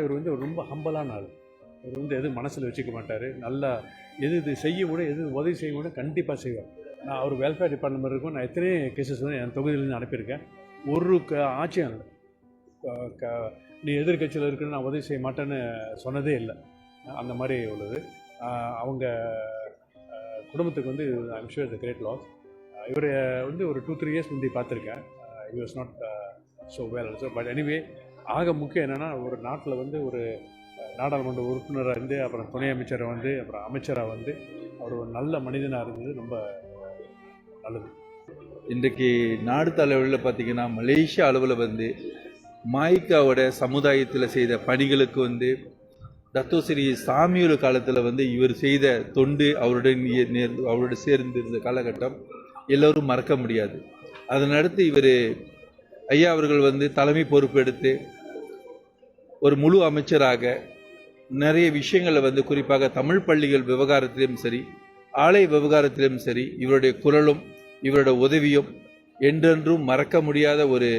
இவர் வந்து ரொம்ப ஹம்பலான ஆள். இவர் வந்து எதுவும் மனசில் வச்சுக்க மாட்டார். நல்லா எது செய்ய கூட எது உதவி செய்ய கூட கண்டிப்பாக செய்வார். நான் அவர் வெல்ஃபேர் டிபார்ட்மெண்ட் இருக்கும். நான் எத்தனையோ கேசஸ் வந்து என் தொகுதியிலேருந்து அனுப்பியிருக்கேன். ஒரு ஆட்சியம் நீ எதிர்கட்சியில் இருக்குன்னு நான் உதவி செய்ய மாட்டேன்னு சொன்னதே இல்லை. அந்த மாதிரி உள்ளது. அவங்க குடும்பத்துக்கு வந்து I'm sure the great loss. இவர் வந்து ஒரு 2-3 இயர்ஸ் முந்தி பார்த்துருக்கேன். He was not so well also. But anyway ஆக முக்கியம் என்னென்னா, ஒரு நாட்டில் வந்து ஒரு நாடாளுமன்ற உறுப்பினராக இருந்து அப்புறம் துணை அமைச்சரை வந்து அப்புறம் அமைச்சராக வந்து அவர் ஒரு நல்ல மனிதனாக இருந்தது ரொம்ப நல்லது. இன்றைக்கு நாடு தலைவரில் பார்த்திங்கன்னா மலேசியா அளவில் வந்து மாய்க்காவோட சமுதாயத்தில் செய்த பணிகளுக்கு வந்து தத்தோஸ்ரீ சாமியோட காலத்தில் வந்து இவர் செய்த தொண்டு அவரோட சேர்ந்து இருந்த காலகட்டம் எல்லோரும் மறக்க முடியாது. அதனடுத்து இவர் ஐயா அவர்கள் வந்து தலைமை பொறுப்பெடுத்து ஒரு முழு அமைச்சராக நிறைய விஷயங்களை வந்து குறிப்பாக தமிழ் பள்ளிகள் விவகாரத்திலும் சரி, ஆலய விவகாரத்திலும் சரி, இவருடைய குரலும் இவருடைய உதவியும் என்றென்றும் மறக்க முடியாத ஒரு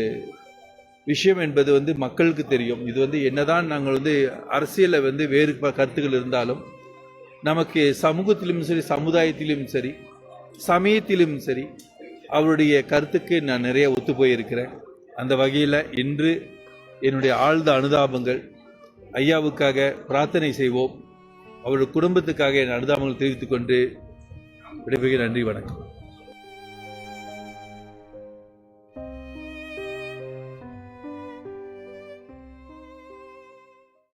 விஷயம் என்பது வந்து மக்களுக்கு தெரியும். இது வந்து என்னதான் நாங்கள் வந்து அரசியலில் வந்து வேறு கருத்துக்கள் இருந்தாலும் நமக்கு சமூகத்திலும் சரி, சமுதாயத்திலும் சரி, சமயத்திலும் சரி அவருடைய கருத்துக்கு நான் நிறைய ஒத்து போயிருக்கிறேன். அந்த வகையில் இன்று என்னுடைய ஆழ்ந்த அனுதாபங்கள். ஐயாவுக்காக பிரார்த்தனை செய்வோம். அவருடைய குடும்பத்துக்காக என் அனுதாபங்கள் தெரிவித்துக் கொண்டு விடைபெறுகிறேன். நன்றி, வணக்கம்.